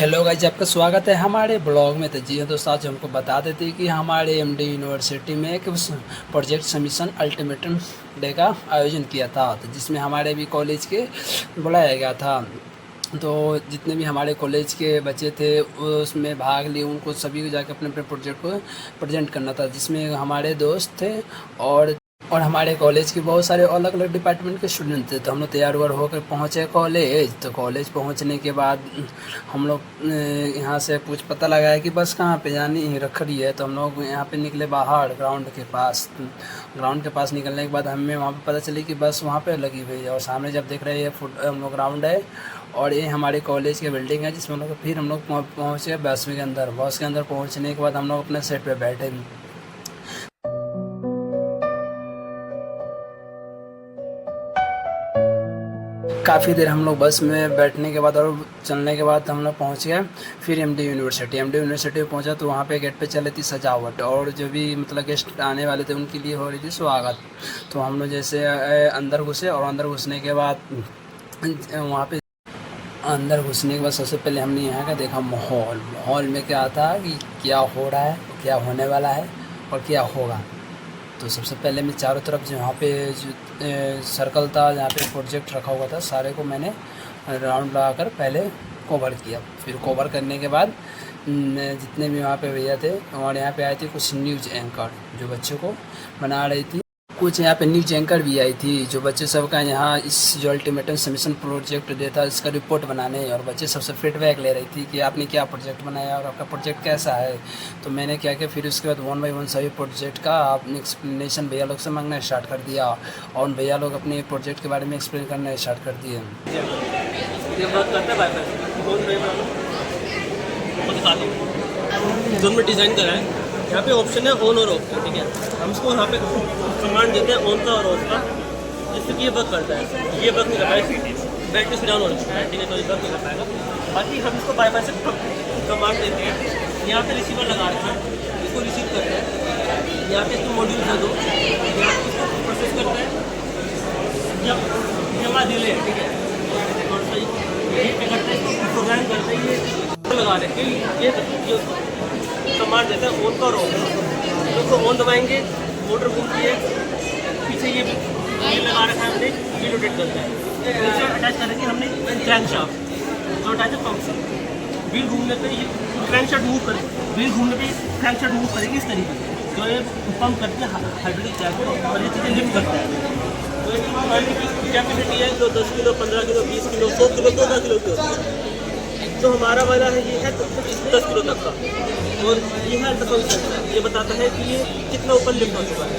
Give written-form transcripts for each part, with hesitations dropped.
Hello guys, आपका स्वागत है हमारे ब्लॉग में। तो जी हाँ दोस्तों, आज हमको बता देते हैं कि हमारे एमडी यूनिवर्सिटी में एक प्रोजेक्ट सबमिशन अल्टीमेटम डे का आयोजन किया था, तो जिसमें हमारे भी कॉलेज के बुलाया गया था। तो जितने भी हमारे कॉलेज के बच्चे थे उसमें भाग लिए, उनको सभी को जाकर अपने अपने प्रोजेक्ट को प्रेजेंट करना था, जिसमें हमारे दोस्त थे और हमारे कॉलेज के बहुत सारे अलग अलग डिपार्टमेंट के स्टूडेंट थे। तो हम लोग तैयार व्यार होकर पहुँचे कॉलेज। तो कॉलेज पहुँचने के बाद हम लोग यहाँ से कुछ पता लगाया कि बस कहाँ पे जानी रख रही है। तो हम लोग यहाँ पे निकले बाहर ग्राउंड के पास। ग्राउंड के पास निकलने के बाद हमें वहाँ पे पता चली कि बस वहाँ पे लगी हुई है, और सामने जब देख रहे हैं हम लोग ग्राउंड है और ये हमारे कॉलेज की बिल्डिंग है, जिसमें फिर हम लोग पहुँचे बस के अंदर। बस के अंदर पहुँचने के बाद हम लोग अपने सीट पे बैठे। काफ़ी देर हम लोग बस में बैठने के बाद और चलने के बाद हम लोग पहुँच गए फिर एमडी यूनिवर्सिटी में पहुँचा। तो वहाँ पे गेट पे चल रही थी सजावट, और जो भी मतलब गेस्ट आने वाले थे उनके लिए हो रही थी स्वागत। तो हम लोग जैसे अंदर घुसे, और अंदर घुसने के बाद वहाँ पे अंदर घुसने के बाद सबसे पहले हमने यहाँ का देखा माहौल में क्या था कि क्या हो रहा है, क्या होने वाला है और क्या होगा। तो सबसे पहले मैं चारों तरफ जहाँ पे जो सर्कल था, जहाँ पे प्रोजेक्ट रखा हुआ था, सारे को मैंने राउंड लगाकर पहले कवर किया। फिर कवर करने के बाद जितने भी वहाँ पे भैया थे, और यहाँ पे आए थे कुछ न्यूज़ एंकर जो बच्चों को बना रही थी। कुछ यहाँ पे न्यूज एंकर भी आई थी जो बच्चे सबका यहाँ इस जो अल्टीमेटम सबमिशन प्रोजेक्ट डे था इसका रिपोर्ट बनाने, और बच्चे सबसे फीडबैक ले रही थी कि आपने क्या प्रोजेक्ट बनाया और आपका प्रोजेक्ट कैसा है। तो मैंने क्या किया, फिर उसके बाद 1 बाय 1 सभी प्रोजेक्ट का आपने एक्सप्लेनेशन भैया लोग से मांगना स्टार्ट कर दिया, और भैया लोग अपने प्रोजेक्ट के बारे में एक्सप्लेन करना स्टार्ट कर दिए। जोन में डिज़ाइन करा है, यहाँ पे ऑप्शन है ऑन और ऑफ का, ठीक है। हम इसको यहाँ पे कमांड देते हैं ऑन का और ऑफ का, जिससे कि ये वर्क करता है। ये वर्क नहीं कर पाएगा, बैटरी से डाउन हो जाता है, ठीक है, तो ये वर्क नहीं कर पाएगा। बाकी हम इसको बाई से कमांड देते हैं। यहाँ पे रिसीवर लगा रखा है, इसको रिसीव करते हैं। यहाँ पे इसको मॉड्यूल दे दो, यहाँ पे इसको प्रोसेस करता है। जब ये हमारा डिले है, ठीक है, और सही ये करते हैं, इसको प्रोग्राम करते हैं। ये लगा रहे हैं, ये कमांड देता है ऑन का और ऑफ। तो उसको ऑन दबाएंगे, मोटर घूमती है, पीछे ये लगा रखा है हमने, ये रोटेट करता है। नीचे अटैच कर रखी है हमने क्रैंक शाफ्ट जो अटैच है पंप से। व्हील घूमने पे ये क्रैंक शाफ्ट मूव करे, व्हील घूमने पे क्रैंक शाफ्ट मूव करेगी इस तरीके से, जो ये पंप करती है हाइड्रोलिक क्रैंक को, और ये चीज़ें लिफ्ट करता है। तो इसकी कैपेसिटी है जो 10 kilo, 15 kilo, 20 kilo, 100 kilo, 14 kilo की होती है। जो हमारा वाला है ये है 10 किलो तक का, और ये है फंक्शन, ये बताता है कि ये कितना ऊपर लिफ्ट हो चुका है।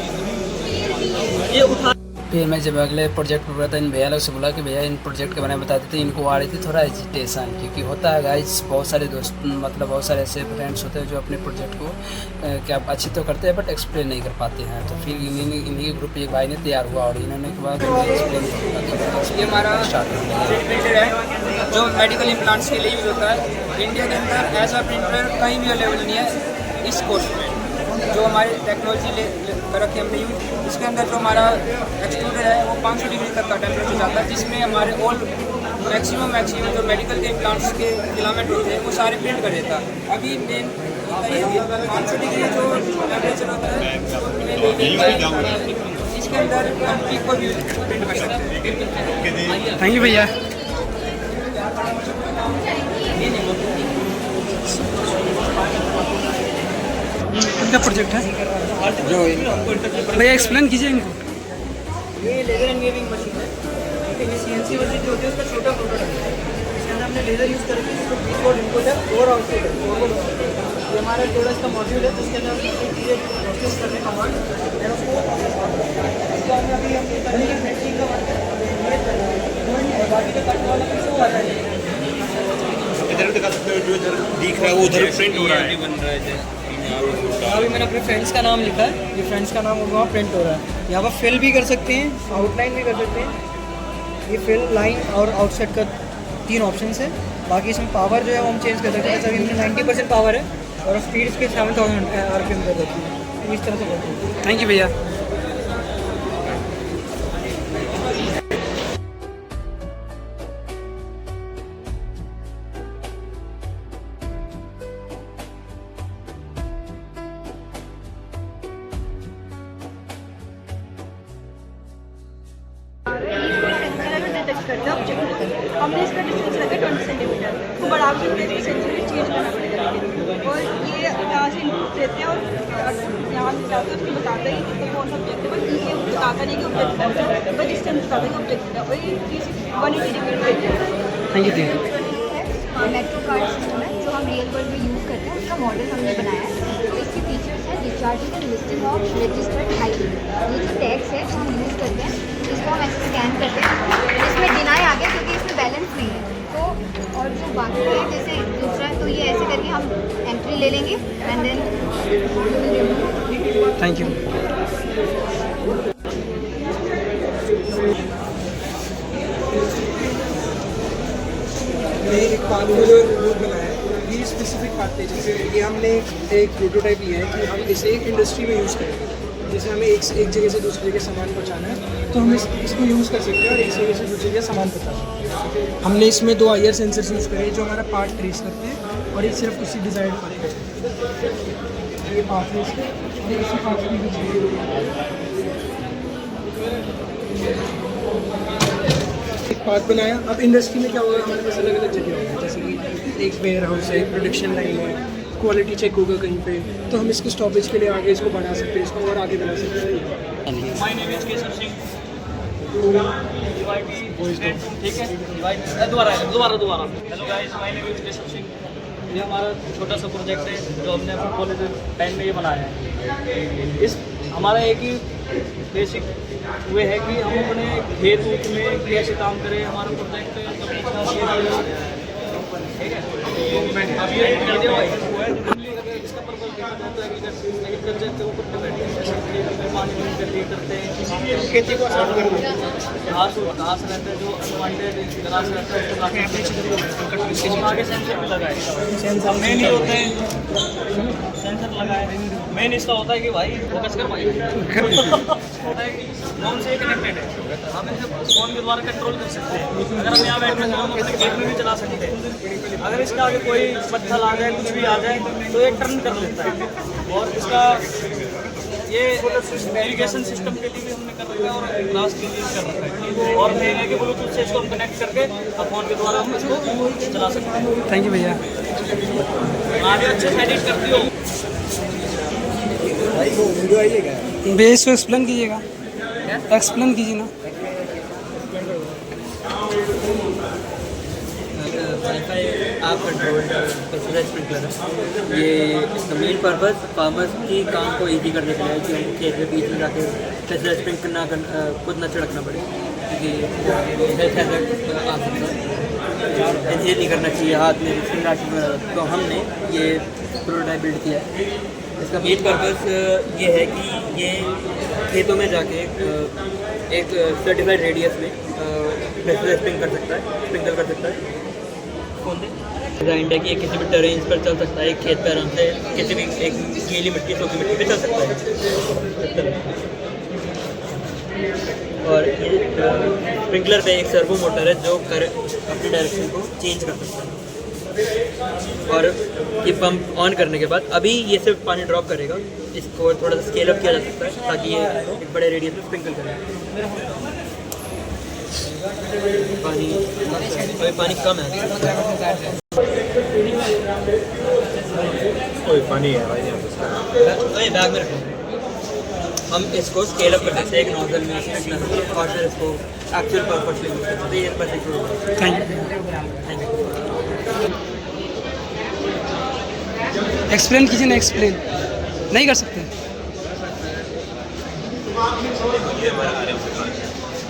ये उठा फिर मैं जब अगले प्रोजेक्ट पर था, इन भैया लोग से बोला कि भैया इन प्रोजेक्ट के बारे में बता देते। इनको आ रही थी थोड़ा एजिटेशन, क्योंकि होता है गाइस, बहुत सारे दोस्त मतलब बहुत सारे ऐसे फ्रेंड्स होते हैं जो अपने प्रोजेक्ट को क्या अच्छी तो करते हैं बट एक्सप्लेन नहीं कर पाते हैं। तो फिर इन्हीं के ग्रुप एक भाई ने तैयार हुआ, और इन्होंने के बाद एक्सप्लेन। ये हमारा प्रिंटर है जो मेडिकल इम्प्लांट्स के लिए यूज़ होता है। इंडिया के अंदर ऐसा प्रिंटर कहीं भी अवेलेबल नहीं है इस कोर्स में, जो हमारी टेक्नोलॉजी ले रखी हमने यूज। इसके अंदर जो हमारा एक्सट्रूडर है वो 500 डिग्री तक का टेम्परेचर जाता है, जिसमें हमारे ऑल मैक्सिमम जो मेडिकल के इम्प्लांट्स के फिलामेंट होते हैं वो सारे प्रिंट कर देता है। अभी मेन 500 डिग्री जो टेम्परेचर होता है इसके अंदर हम पीक को भी प्रिंट कर सकते हैं। थैंक यू भैया। इनका प्रोजेक्ट है जो भैया, एक्सप्लेन कीजिए इनको। ये लेज़र एनवेविंग मशीन है, ये CNC मशीन जो होती है उसका छोटा प्रोडक्ट है। इसके अंदर हमने लेज़र यूज़ करके इसको इनपुट इनपुट है और आउटपुट है। ये हमारा थोड़ा इसका मॉड्यूल है, जिसके अंदर चीज़ें प्रोसेस करने का कमांड है उसको अभी हम प्रिंटिंग का वर्क है, और बाकी जो कट वाला है वो आता है। इधर दिखा सकते हो, जो इधर दिख रहा है वो उधर प्रिंट हो रहा है, बन रहा है। अभी मैंने अपने फ्रेंड्स का नाम लिखा है, ये फ्रेंड्स का नाम वहाँ प्रिंट हो रहा है। यहाँ पर फिल भी कर सकते हैं, आउटलाइन भी कर सकते हैं। ये फिल, लाइन और आउटसेट का 3 ऑप्शन है। बाकी इसमें पावर जो है वो हम चेंज कर सकते हैं। अभी हमने 90% पावर है, और स्पीड इसके 7000 RPM कर सकते हैं। इस तरह से करते हैं। थैंक यू भैया। करता है ऑब्जेक्ट को। हमने इसका डिस्टेंस रखा 20 सेंटीमीटर, तो बढ़ा भी सकते हैं, सेंसर भी चेंज करना पड़ेगा। और ये यहाँ से इनपुट देते हैं और यहाँ से जाकर उसको बताता है कि कौन सा ऑब्जेक्ट है, बस ये बताता नहीं कि ऑब्जेक्ट कौन सा है, बस डिस्टेंस बताता है कि ऑब्जेक्ट है। और ये 180 डिग्री देते हैं। Thank you. Metro card system है जो हम रियल वर्ल्ड में यूज़ करते हैं, उसका मॉडल हमने बनाया है। तो इसके फीचर्स है rechargeable listing of registered height. ये जो टैक्स है जो हम यूज़ करते हैं, इसको हम ऐसे स्कैन करते हैं, इसमें डिनाई आ गया क्योंकि इसमें बैलेंस नहीं है। तो और जो बाकी है जैसे दूसरा है, तो ये ऐसे करके हम एंट्री ले लेंगे एंड देन थैंक यू। एक पार्टिकुलर रोबोट बनाया है, ये स्पेसिफिक पार्ट है। जैसे ये हमने एक प्रोटोटाइप लिया है कि हम इसे एक इंडस्ट्री में यूज़ करेंगे। जैसे हमें एक जगह से दूसरी जगह सामान पहुंचाना है, तो हम इसको यूज़ कर सकते हैं और एक जगह से दूसरी जगह सामान पहुंचा सकते हैं। हमने इसमें 2 IR सेंसर्स यूज़ करे हैं जो हमारा पार्ट ट्रेस करते हैं, और ये सिर्फ उसी डिज़ाइन पर है। ये पार्ट है इसके, और इसी पार्ट की एक पार्ट बनाया। अब इंडस्ट्री में क्या होगा, हमारे पास अलग अलग जगह होंगे, जैसे कि एक वेयर हाउस है, प्रोडक्शन लाइन है, क्वालिटी चेक होगा कहीं पे, तो हम इसको स्टॉपेज के लिए आगे इसको बढ़ा सकते हैं, इसको और आगे बढ़ा सकते हैं। My name is Keshav Singh. ठीक है, दोबारा। Hello guys, my name is Keshav Singh. ये हमारा छोटा सा प्रोजेक्ट है जो हमने अपने कॉलेज टाइम में ये बनाया है। इस हमारा एक ही बेसिक वे है कि हम अपने खेत ऊत में कैसे काम करें। हमारा प्रोजेक्ट ठीक है, अब ये कर दिया भाई। इसका पर्पज देखा जाता है एग्रीकल्चर के ऊपर डिपेंड है, जैसे पानी करते हैं खेती को आसान कर देते हैं। घास रहता है जो अनवांटेड घास रहता है उसको आगे सेंसर भी लगाए। सेंसर मेन ही होते हैं, सेंसर लगाए। मेन इसका होता है कि भाई फोकस कर भाई होता है कि फोन से कनेक्टेड है, हम इसे फोन के द्वारा कंट्रोल कर सकते हैं। अगर हम यहाँ बैठे हैं तो हम अपने गेट में भी चला सकते हैं। अगर इसका आगे कोई पत्थर आ जाए, कुछ भी आ जाए, तो ये टर्न कर लेता है। और इसका ये इरिगेशन सिस्टम के लिए भी हमने कर रखा है और ग्रास के लिए कर रखा है। और मेन है कि ब्लूटूथ से इसको हम कनेक्ट करके अब फोन के द्वारा हम इसको चला सकते हैं। थैंक यू भैया। आगे अच्छे से एडिट करती हो। भैया इसको एक्सप्लेन कीजिएगा, एक्सप्लेन कीजिए ना। वाईफाई आप कंट्रोल्ड पेस्टिसाइड स्प्रिंकलर है। ये इसका मेन पर्पस फार्मर्स की काम को इजी करने के लिए है कि उनको खेत में बीच में जाके पेस्टिसाइड स्प्रिंकल खुद ना छिड़कना पड़े, क्योंकि हेल्थ हैजर्ड आ सकता है। ये नहीं करना चाहिए हाथ में राशि में। तो हमने ये प्रोटोटाइप बिल्ड किया है। इसका मेन पर्पस ये है कि ये खेतों में जाके एक सर्टिफाइड रेडियस में पेस्टिसाइड स्प्रिंकल कर सकता है। डिजाइन है कि ये किसी भी टेरेन्स पर चल सकता है, एक खेत पर आराम से किसी भी एक गीली मिट्टी सूखी मिट्टी पे चल सकता है। और ये स्प्रिंकलर पे एक सर्वो मोटर है जो अपनी डायरेक्शन को चेंज कर सकता है। और ये पंप ऑन करने के बाद अभी ये सिर्फ पानी ड्रॉप करेगा, इसको थोड़ा सा स्केल अप किया जा सकता है ताकि ये एक बड़े रेडियस में स्प्रिंकल करे। पानी कम है, पानी है बैग में रखो। हम इसको स्केल अप कर सकते हैं एक नोजल में और फिर इसको एक्चुअल पर्पस में यूज कर सकते हैं। ये बस एक थैंक यू। एक्सप्लेन कीजिए ना, एक्सप्लेन नहीं कर सकते।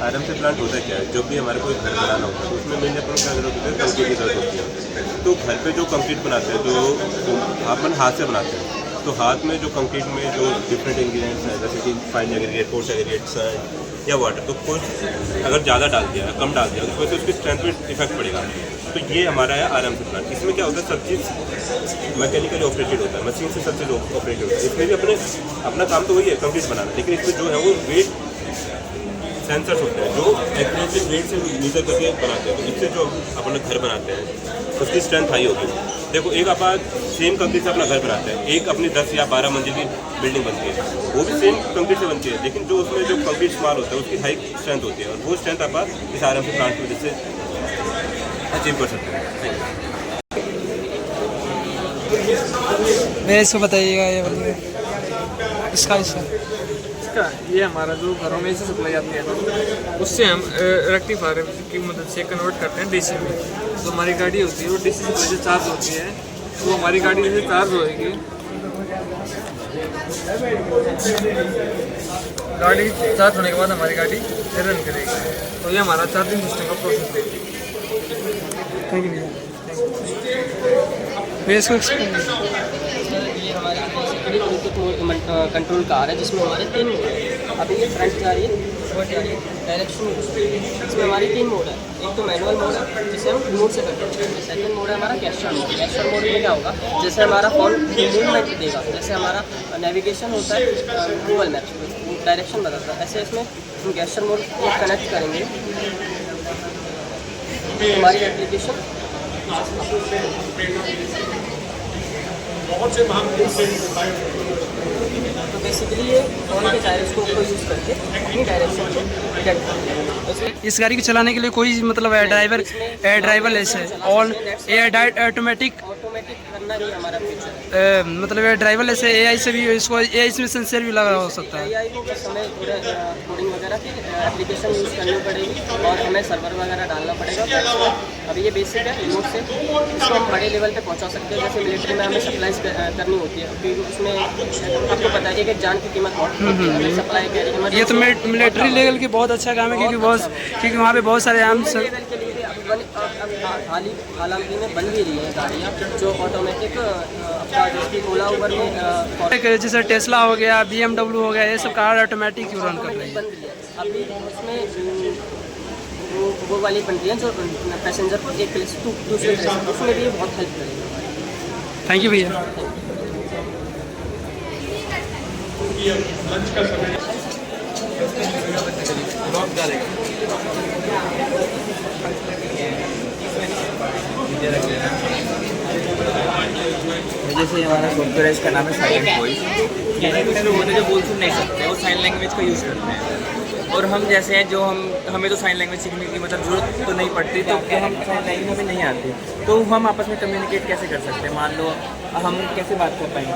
आराम से प्लांट होता क्या है, जब भी हमारे कोई घर बनाना होता है तो उसमें मेन अपन क्या जरूरत होती है, कंक्रीट की जरूरत होती है। तो घर पे जो कंक्रीट बनाते हैं, जो अपन हाथ से बनाते हैं, तो हाथ में जो कंक्रीट में जो डिफरेंट इंग्रेडिएंट्स हैं, जैसे कि fine aggregate, coarse aggregate, sand या वाटर, तो कुछ अगर ज़्यादा डाल दिया कम डाल दिया तो उससे उसकी स्ट्रेंथ पे इफेक्ट पड़ेगा। तो ये हमारा है आराम से प्लांट। इसमें क्या होता है, सब चीज़ मैकेनिकली ऑपरेटेड होता है, मशीन से सब चीज़ ऑपरेटेड होता है। इसमें भी अपना काम तो वही है कंक्रीट बनाना, लेकिन इसमें जो है वो वेट सेंसर्स होते हैं जो एक्यूरेटली वेट से मीजर करके बनाते हैं। तो इससे जो अपना घर बनाते हैं उसकी स्ट्रेंथ हाई होगी। देखो एक आप सेम कंक्रीट से अपना घर बनाते हैं, एक अपनी 10 या 12 मंजिल की बिल्डिंग बनती है, वो भी सेम कंक्रीट से बनती है, लेकिन जो उसमें जो कंक्रीट इस्तेमाल होता है उसकी हाई स्ट्रेंथ होती है, और वो स्ट्रेंथ आप इस आराम से प्लांट की वजह से अचीव कर सकते हैं। मैं इसको बताइएगा, ये बताइए इसका ये हमारा जो घरों में से सप्लाई आती है उससे हम रेक्टिफायर की मदद से कन्वर्ट करते हैं डीसी में। तो हमारी गाड़ी होती है वो डीसी की वजह से चार्ज होती है, तो हमारी गाड़ी जैसे चार्ज होएगी, गाड़ी चार्ज होने के बाद हमारी गाड़ी रन करेगी। तो ये हमारा चार्जिंग सिस्टम का प्रोसेस है। थैंक यू भैया। इसको ये हमारी कंट्रोल कार है जिसमें हमारे 3 मोड है। अभी ये फ्रंट जा रही है, फोरवर्ड जा रही है, डायरेक्शन इसमें हमारी 3 मोड है। एक तो मैनुअल मोड है जिसे हम रिमोट से करते हैं, सेकंड मोड है हमारा कैस्टर मोड। कैस्टर मोड में क्या होगा, जैसे हमारा फोन मूवमेंट देगा, जैसे हमारा नेविगेशन होता है गूगल मैप्स में डायरेक्शन बताता है, ऐसे इसमें हम कैस्टर मोड को कनेक्ट करेंगे हमारी एप्लीकेशन तो बेसिकली ये फोन के जायरोस्कोप को यूज़ करके अपनी डायरेक्शन को डिटेक्ट करते हैं। इस गाड़ी को चलाने के लिए कोई मतलब ड्राइवरलेस है, ऑल ऑटोमेटिक करना ही हमारा फीचर है। मतलब ड्राइवरलेस है, एआई से भी इसको एआई में सेंसर भी लगा हो सकता है। एआई को बस हमें थोड़ा कोडिंग वगैरह की एप्लीकेशन यूज़ करनी पड़ेगी और हमें सर्वर वगैरह डालना पड़ेगा। अभी ये बेसिक है, रिमोट से इसको हम बड़े लेवल पे पहुंचा सकते हैं। जैसे मिलिट्री में हमें सप्लाई करनी होती है, क्योंकि उसमें आपको पता है कि एक जान की कीमत बहुत होती है, हमें सप्लाई करें। ये तो मिलिट्री लेवल की बहुत अच्छा काम है, क्योंकि वहाँ पे बहुत सारे आम लेवल के लिए हाल ही में बन भी रही है गाड़ियाँ जो ऑटोमेटिक अपना जिसकी ओला उबर में जैसे टेस्ला हो गया, BMW हो गया, ये सब कार ऑटोमेटिक रन कर रही है। बन रही है। अभी उसमें वो वाली बन रही है जो पैसेंजर को एक प्लेस से दूसरे प्लेस, उसमें भी ये बहुत हेल्प करेगा। थैंक यू भैया। जैसे हमारा सॉफ्टवेयर इसका नाम है साइलेंट वॉइस। कहने लोग होते हैं जो बोल सुन नहीं सकते, वो साइन लैंग्वेज का यूज़ करते हैं। और हम जैसे हैं जो हमें तो साइन लैंग्वेज सीखने की मतलब ज़रूरत तो नहीं पड़ती, तो हम साइन लैंग्वेज हमें नहीं आती, तो हम आपस में कम्युनिकेट कैसे कर सकते हैं? मान लो हम कैसे बात कर पाएंगे?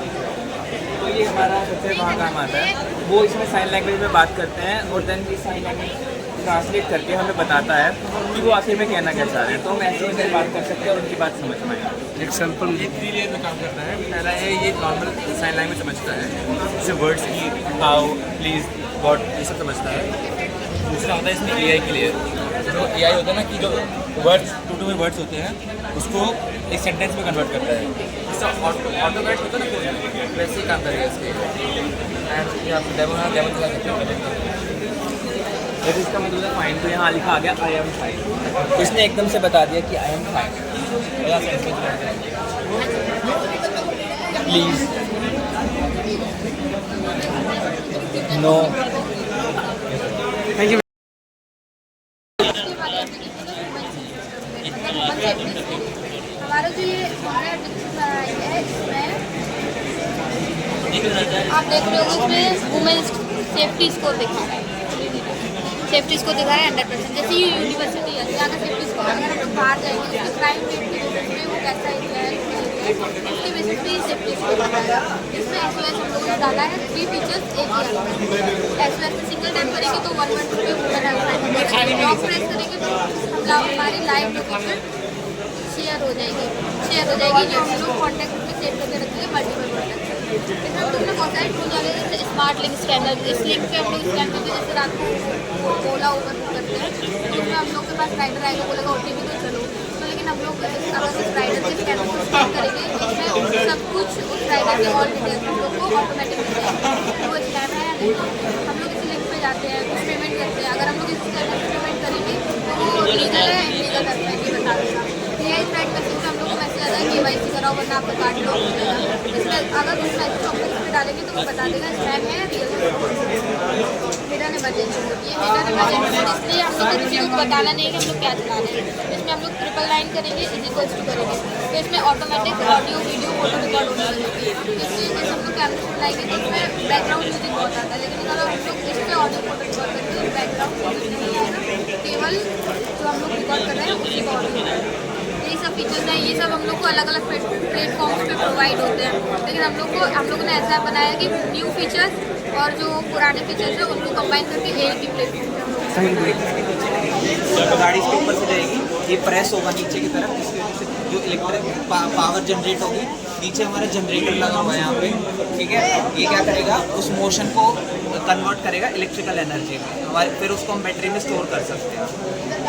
तो ये हमारा सबसे वहाँ काम आता है, वो इसमें साइन लैंग्वेज में बात करते हैं और देन ये साइन लैंग्वेज ट्रांसलेट करके हमें बताता है कि वो आखिर में कहना क्या चाह रहे हैं। तो हम ऐसे ही बात कर सकते हैं और उनकी बात समझ पाएंगे। एग्जाम्पल ये 3 लेयर में काम करता है। पहला है ये नॉर्मल साइन लैंग्वेज समझता है, जैसे वर्ड्स की हाउ, प्लीज़, गॉड, ये सब समझता है। दूसरा होता है इसमें AI की लेयर, जो AI होता है ना कि जो वर्ड्स टू वर्ड्स होते हैं उसको एक सेंटेंस में कन्वर्ट करता है। इसका ऑटोमेट होता है ना, वैसे ही काम करेगा इसके। एंड आप डेमो दिखा सकते हैं। जैसे इसका मतलब है फाइन, तो यहाँ लिखा आ गया आई एम फाइन, तो इसने एकदम से बता दिया कि I am fine. Please, no, thank you. हमारा जो ये है इसमें आप देख रहे हो, इसमें वुमेन सेफ्टी स्कोर दिखा रहा है, सेफ्टी स्कोर दिखा रहा है 100%। जैसे ये यूनिवर्सिटी है, यहाँ का सेफ्टी स्कोर अगर हम लोग बाहर जाएंगे तो क्राइम रेट के बेसिस पे वो कैसा है, उसके बेसिस पे सेफ्टी स्कोर बताएगा। इसमें SOS हम लोगों ने डाला है, 3 फीचर्स एक ही है। SOS में सिंगल टैप करेंगे तो 112 पे वुमेन हेल्पलाइन, लॉक प्रेस करेंगे तो हमारी लाइव लोकेशन शेयर हो जाएगी, जो हम लोग कॉन्टैक्ट में सेव करके रखेंगे मल्टीपल कॉन्टैक्ट। इसमें हम लोग ने बहुत सारे टूल डाले, जैसे स्मार्ट लिंक स्कैनर। इस लिंक पे हम लोग स्कैन करके जैसे रात को ओला उबर करते हैं, तो उसमें हम लोग के पास राइडर आएगा, बोलेगा OTP तो चलो, तो लेकिन हम लोग अगर उस राइडर के स्कैनर को स्कैन करेंगे इसमें सब कुछ उस राइडर के ऑल डिटेल्स हम लोग को ऑटोमेटिक मिल जाएगा। वो स्कैम है या नहीं, हम लोग इसी लिंक पे जाते हैं, कुछ पेमेंट करते हैं। अगर हम लोग इस स्कैनर से पेमेंट करेंगे तो वो लीगल है इलीगल है ये बता देगा। AI साइड मैसेज से हम लोग को मैसेज आता है KYC करा कराओ वरना आपका कार्ड ब्लॉक हो जाएगा। इसमें अगर कुछ मैसेज ऑप्शन पे डालेंगे तो वो बता देगा स्पैम है या रियल। हिडन इमरजेंसी होती है। हिडन इमरजेंसी इसलिए हम लोग किसी को बताना नहीं कि हम लोग क्या चला रहे हैं। इसमें हम लोग 999 करेंगे इक्वल्स टू करेंगे तो इसमें automatic audio video photo record होने लगेगी। इसलिए जैसे हम लोग कैमरा चलाएंगे तो उसमें बैकग्राउंड म्यूजिक बहुत आता है, लेकिन अगर हम लोग इससे ऑडियो फोटो रिकॉर्ड करते हैं बैकग्राउंड म्यूजिक नहीं आएगा, केवल जो हम लोग रिकॉर्ड कर रहे हैं उसी का ऑडियो आएगा। यही सब फीचर्स हैं, ये सब हम लोग को अलग अलग प्लेटफॉर्म्स पे प्रोवाइड होते हैं, लेकिन हम लोगों ने ऐसा बनाया कि न्यू फीचर्स और जो पुराने फीचर्स हैं उनको कंबाइन करके एक ही प्लेटफॉर्म गाड़ी इसके ऊपर से जाएगी, ये प्रेस होगा नीचे की तरफ, जिसकी वजह से जो इलेक्ट्रिक पावर जनरेट होगी। नीचे हमारा जनरेटर लगा हुआ है यहाँ पे, ठीक है। ये क्या करेगा, उस मोशन को कन्वर्ट करेगा इलेक्ट्रिकल एनर्जी में, हमारे फिर उसको हम बैटरी में स्टोर कर सकते हैं।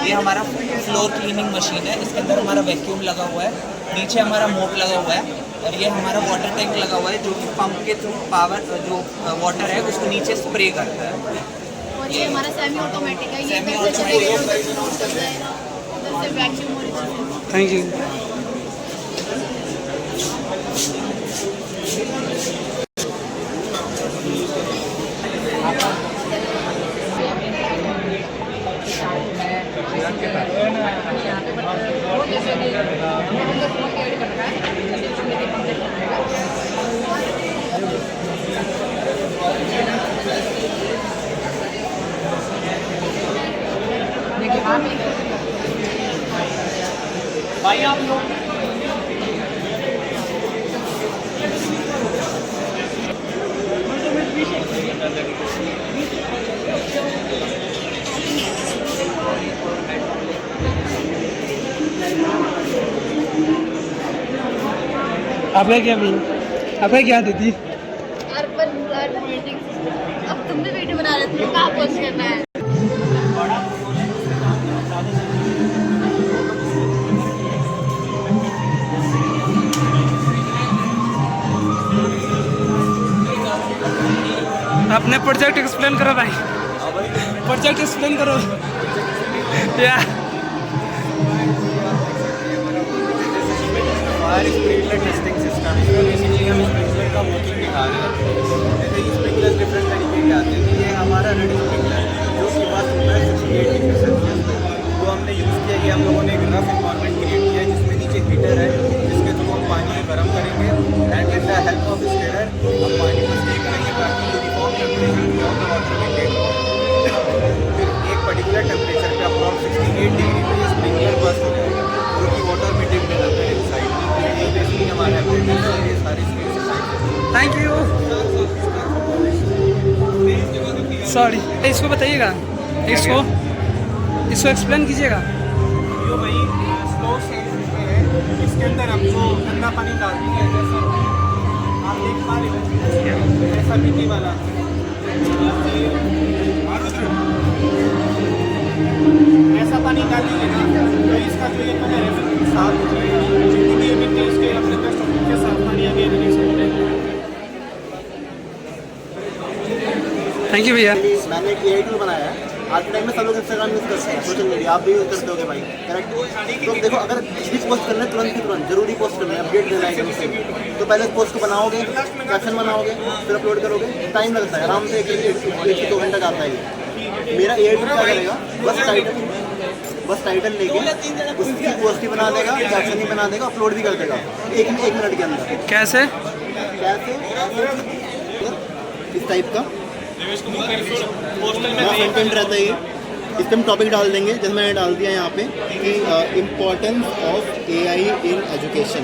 ये हमारा फ्लोर क्लीनिंग मशीन है, इसके अंदर हमारा वैक्यूम लगा हुआ है, नीचे हमारा मोप लगा हुआ है और ये हमारा वाटर टैंक लगा हुआ है जो कि पंप के थ्रू पावर जो वाटर है उसको नीचे स्प्रे करता है। और ये हमारा सेमी ऑटोमेटिक है, ये सेमी इधर से ऑटोमेटिक चलेगा उधर से नोट कर जाएगा, उधर से वैक्यूम हो रही है। Thank you. भाई आप लोग आपका क्या भी आपका क्या दीदी? अब तुम भी वीडियो बना रहे थे, कहाँ पोस्ट करना है? अपने प्रोजेक्ट एक्सप्लेन करो भाई, प्रोजेक्ट एक्सप्लेन करो या हमारे स्प्रिंकलर टेस्टिंग सिस्टम है, बेसिकली हम स्प्रिंकलर का वर्किंग दिखा रहे हैं। जैसे ये स्प्रिंकलर डिफरेंट तरीके के आते हैं, ये हमारा रेड स्प्रिंकलर जो कि बात होता है 68 डिग्री सेल्सियस पे, जो हमने यूज़ किया कि हम लोगों ने एक रफ इन्वायरमेंट क्रिएट किया है जिसमें नीचे हीटर है जिसके थ्रू हम पानी को गर्म करेंगे and with the help of स्टेरर हम पानी को स्टे करेंगे ताकि uniform temperature of the water maintain हो। फिर एक पर्टिकुलर टेम्परेचर पे अप्रॉक्स 68 डिग्री पे ये स्प्रिंकलर बस्ट हो जाएगा जो कि वाटर में डिप में रहता है इनसाइड। ये बेसिकली हमारे एप्लीकेशन है, ये सारी स्पेसिफाइड। Thank you. सॉरी, इसको बताइएगा, इसको एक्सप्लेन कीजिएगा। जो भाई स्लो सेंस पे है, इसके अंदर हम जो गंदा पानी डालते हैं जैसा आप देख पा रहे हो ऐसा पीने वाला ऐसा पानी डालेंगे ना तो इसका जो ये कलर है बिल्कुल साफ हो जाएगा, जितनी भी ये मिट्टी इसके अपने कस्ट के साफ पानी आगे रिलीज हो जाएगा। थैंक यू भैया। मैंने एक AI टूल बनाया है। आज के टाइम में सब लोग इंस्टाग्राम यूज़ करते हैं, सोशल मीडिया आप भी यूज़ करते होगे भाई, करेक्ट। तो देखो अगर कुछ भी पोस्ट करना है तुरंत की तुरंत जरूरी पोस्ट करना है, अपडेट देना है एकदम से, तो पहले पोस्ट को बनाओगे, कैप्शन बनाओगे, फिर अपलोड करोगे, टाइम लगता है आराम से 1 से 2 घंटा जाता है ये। मेरा AI टूल क्या करेगा, बस टाइटल लेके उसकी पोस्ट ही बना देगा, कैप्शन ही बना देगा, अपलोड भी कर देगा 1 मिनट के अंदर। कैसे? इस टाइप का कंटेंट रहता है ये। इस पर हम टॉपिक डाल देंगे, जैसे मैंने डाल दिया यहाँ पे कि importance of AI in education.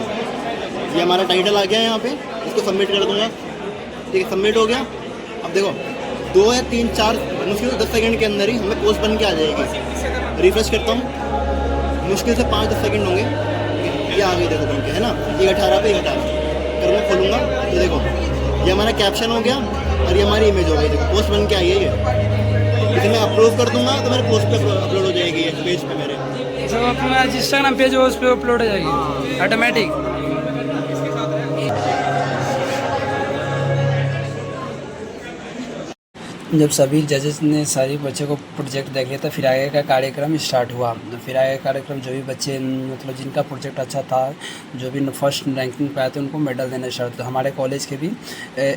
ये हमारा टाइटल आ गया है यहाँ पे, इसको सबमिट कर दूंगा। ठीक है, सबमिट हो गया। अब देखो 2 या 3 4 मुश्किल से 10 सेकंड के अंदर ही हमें पोस्ट बन के आ जाएगी। रिफ्रेश करता हूँ, मुश्किल से 5-10 सेकंड होंगे, ये आ गई देखो बन के, है ना। 1:18 पे 1:18 कर मैं खोलूँगा तो देखो ये हमारा कैप्शन हो गया और ये हमारी इमेज हो गई, देखो पोस्ट बन के आई है ये। इसे मैं अपलोड कर दूंगा तो मेरे पोस्ट पे अपलोड हो जाएगी ये पेज पे मेरे। जो अपना इंस्टाग्राम पेज हो उस पर अपलोड हो जाएगी ऑटोमेटिक। जब सभी जजेस ने सारे बच्चे को प्रोजेक्ट देख लिया था, फिर आगे का कार्यक्रम स्टार्ट हुआ। तो फिर आगे का कार्यक्रम जो भी बच्चे मतलब जिनका प्रोजेक्ट अच्छा था, जो भी फर्स्ट रैंकिंग पे आए थे, उनको मेडल देना स्टार्ट। तो हमारे कॉलेज के भी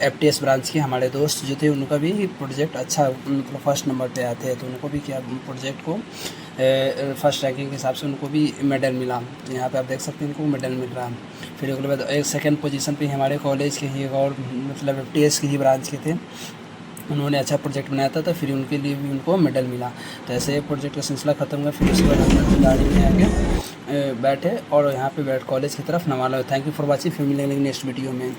FTS ब्रांच के हमारे दोस्त जो थे, उनका भी प्रोजेक्ट अच्छा मतलब फर्स्ट नंबर पे आते हैं, तो उनको भी क्या प्रोजेक्ट को फर्स्ट रैंकिंग के हिसाब से उनको भी मेडल मिला। यहाँ पे आप देख सकते हैं इनको मेडल मिल रहा है। फिर उसके बाद एक सेकंड पोजीशन पे हमारे कॉलेज के ही एक और मतलब FTS की ही ब्रांच के थे, उन्होंने अच्छा प्रोजेक्ट बनाया था, तो फिर उनके लिए भी उनको मेडल मिला। तो ऐसे प्रोजेक्ट का सिलसिला ख़त्म हुआ। फिर उसके बाद हम गाड़ी में आके बैठे और यहाँ पे बैठ कॉलेज की तरफ नवाला। Thank you for watching. फिर मिलेंगे नेक्स्ट वीडियो में।